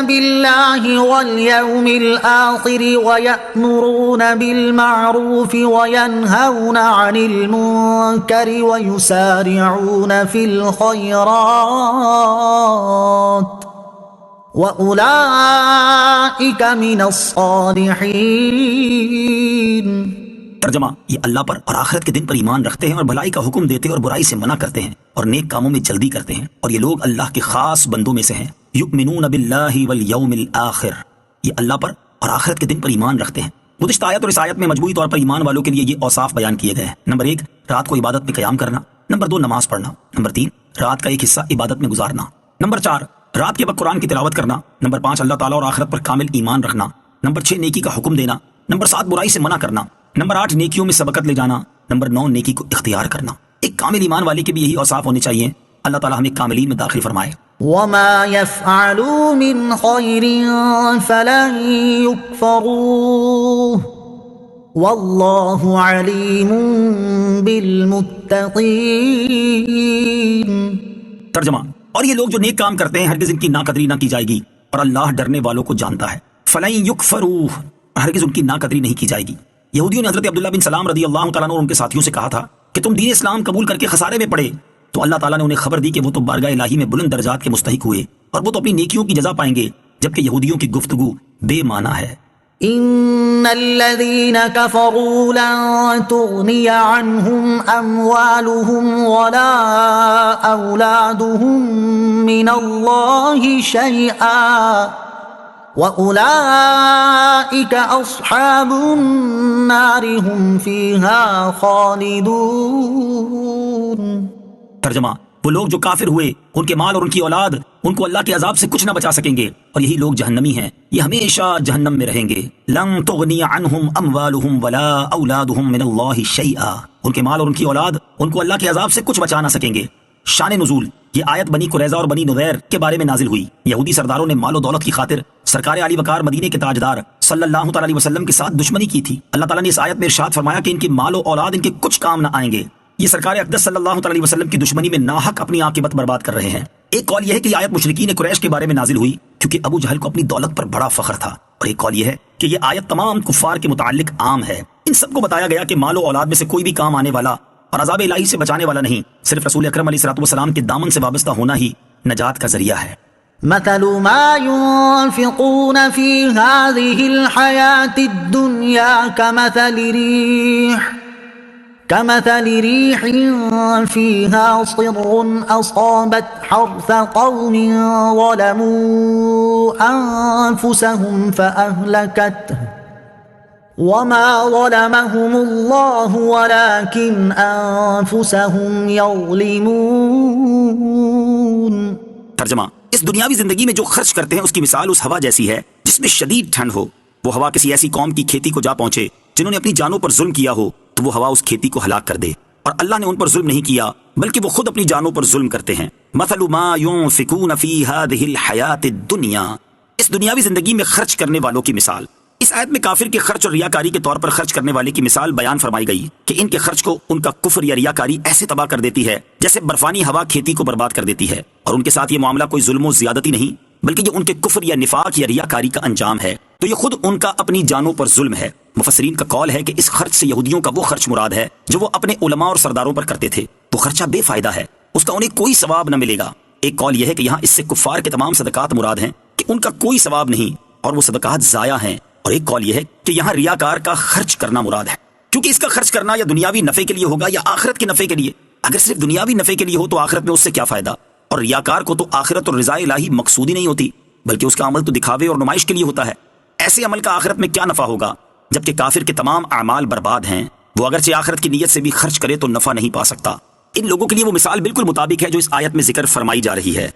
بالله واليوم الآخر ويأمرون بالمعروف وينهون عن المنكر ويسارعون في الخيرات وأولئك من الصالحين۔ ترجمہ، یہ اللہ پر اور آخرت کے دن پر ایمان رکھتے ہیں اور بھلائی کا حکم دیتے ہیں اور برائی سے منع کرتے ہیں اور نیک کاموں میں جلدی کرتے ہیں، اور یہ لوگ اللہ کے خاص بندوں میں سے ہیں۔ یؤمنون باللہ والیوم الآخر، یہ اللہ پر اور آخرت کے دن پر ایمان رکھتے ہیں۔ گزشتہ آیت اور اس آیت میں مجموعی طور پر ایمان والوں کے لیے یہ اوصاف بیان کیے گئے ہیں۔ نمبر 1، رات کو عبادت میں قیام کرنا۔ نمبر 2، نماز پڑھنا۔ نمبر 3، رات کا ایک حصہ عبادت میں گزارنا۔ نمبر 4، رات کے وقت قرآن کی تلاوت کرنا۔ نمبر 5، اللہ تعالیٰ اور آخرت پر کامل ایمان رکھنا۔ نمبر 6، نیکی کا حکم دینا۔ نمبر 7، برائی سے منع کرنا۔ نمبر 8، نیکیوں میں سبقت لے جانا۔ نمبر 9، نیکی کو اختیار کرنا۔ ایک کامل ایمان والے کے بھی یہی اوصاف ہونے چاہیے۔ اللہ تعالیٰ ہمیں کاملین میں داخل فرمائے۔ وما يفعلوا من خير فلن يكفروه والله عليم بالمتقين۔ ترجمہ، اور یہ لوگ جو نیک کام کرتے ہیں ہرگز ان کی ناقدری نہ کی جائے گی، اور اللہ ڈرنے والوں کو جانتا ہے۔ فلن يكفروه، ہرگز ان کی ناقدری نہیں کی جائے گی۔ یہودیوں نے حضرت عبداللہ بن سلام رضی اللہ تعالیٰ عنہ اور ان کے ساتھیوں سے کہا تھا کہ تم دین اسلام قبول کر کے خسارے میں پڑے، تو اللہ تعالیٰ نے انہیں خبر دی کہ وہ تو بارگاہ الہی میں بلند درجات کے مستحق ہوئے، اور وہ تو اپنی نیکیوں کی جزا پائیں گے، جبکہ یہودیوں کی گفتگو بے معنی ہے۔ ان الذين كفروا لن تغني عنهم اموالهم ولا اولادهم من الله شيئا وأولئك أصحاب النار هم فيها خالدون۔ ترجمہ، وہ لوگ جو کافر ہوئے، ان کے مال اور ان کی اولاد ان کو اللہ کے عذاب سے کچھ نہ بچا سکیں گے، اور یہی لوگ جہنمی ہیں، یہ ہمیشہ جہنم میں رہیں گے۔ لن تغنی عنہم اموالہم ولا اولادہم من اللہ شیئا، ان کے مال اور ان کی اولاد ان کو اللہ کے عذاب سے کچھ بچا نہ سکیں گے۔ شان نزول، یہ آیت بنی قریظہ اور بنی نذیر کے بارے میں نازل ہوئی۔ یہودی سرداروں نے مال و دولت کی خاطر سرکار علی وقار مدینے کے تاجدار صلی اللہ تعالی علیہ وسلم کے ساتھ دشمنی کی تھی۔ اللہ تعالیٰ نے اس آیت میں ارشاد فرمایا کہ ان کے مال و اولاد ان کے کچھ کام نہ آئیں گے، یہ سرکار اقدس صلی اللہ تعالی علیہ وسلم کی دشمنی میں ناحق اپنی عاقبت برباد کر رہے ہیں۔ ایک قول یہ ہے کہ یہ آیت مشرکین قریش کے بارے میں نازل ہوئی کیونکہ ابو جہل کو اپنی دولت پر بڑا فخر تھا، اور ایک قول یہ ہے کہ یہ آیت تمام کفار کے متعلق عام ہے۔ ان سب کو بتایا گیا کہ مال و اولاد میں سے کوئی بھی کام آنے والا اور عذاب الہی سے بچانے والا نہیں، صرف رسول اکرم علیہ الصلوۃ والسلام کے دامن سے وابستہ ہونا ہی نجات کا ذریعہ ہے۔ مثل ما ينفقون في هذه الحياة الدنيا كمثل ريح فيها صر أصابت حرث قوم ظلموا أنفسهم فأهلكته وما ظلمهم الله ولكن أنفسهم يظلمون۔ ترجمہ، اس دنیاوی زندگی میں جو خرچ کرتے ہیں اس کی مثال اس ہوا جیسی ہے جس میں شدید ٹھنڈ ہو۔ وہ ہوا کسی ایسی قوم کی کھیتی کو جا پہنچے جنہوں نے اپنی جانوں پر ظلم کیا ہو، تو وہ ہوا اس کھیتی کو ہلاک کر دے، اور اللہ نے ان پر ظلم نہیں کیا بلکہ وہ خود اپنی جانوں پر ظلم کرتے ہیں۔ مثل ما ينفقون في هذه الحياة الدنيا، اس دنیاوی زندگی میں خرچ کرنے والوں کی مثال۔ اس آیت میں کافر کے خرچ اور ریاکاری کے طور پر خرچ کرنے والے کی مثال بیان فرمائی گئی کہ ان کے خرچ کو ان کا کفر یا ریاکاری ایسے تباہ کر دیتی ہے جیسے برفانی ہوا کھیتی کو برباد کر دیتی ہے، اور ان کے ساتھ یہ معاملہ کوئی ظلم و زیادتی نہیں بلکہ یہ ان کے کفر یا نفاق یا ریاکاری کا انجام ہے، تو یہ خود ان کا اپنی جانوں پر ظلم ہے۔ مفسرین کا قول ہے کہ اس خرچ سے یہودیوں کا وہ خرچ مراد ہے جو وہ اپنے علماء اور سرداروں پر کرتے تھے، وہ خرچہ بے فائدہ ہے، اس کا انہیں کوئی ثواب نہ ملے گا۔ ایک قول یہ ہے کہ یہاں اس سے کفار کے تمام صدقات مراد ہیں کہ ان کا کوئی ثواب نہیں اور وہ صدقات ضائع ہیں، اور ایک قول یہ ہے کہ یہاں ریاکار کا خرچ کرنا مراد ہے، کیونکہ اس کا خرچ کرنا یا دنیاوی نفع کے لیے ہوگا یا آخرت کے نفع کے لیے۔ اگر صرف دنیاوی نفع کے لیے ہو تو آخرت میں اس سے کیا فائدہ، اور ریاکار کو تو آخرت اور رضا الہی مقصود ہی نہیں ہوتی بلکہ اس کا عمل تو دکھاوے اور نمائش کے لیے ہوتا ہے۔ ایسے عمل کا آخرت میں کیا نفع ہوگا جبکہ کافر کے تمام اعمال برباد ہیں، وہ اگرچہ آخرت کی نیت سے بھی خرچ کرے تو نفع نہیں پا سکتا۔ ان لوگوں کے لیے وہ مثال بالکل مطابق ہے جو اس آیت میں ذکر فرمائی جا رہی ہے۔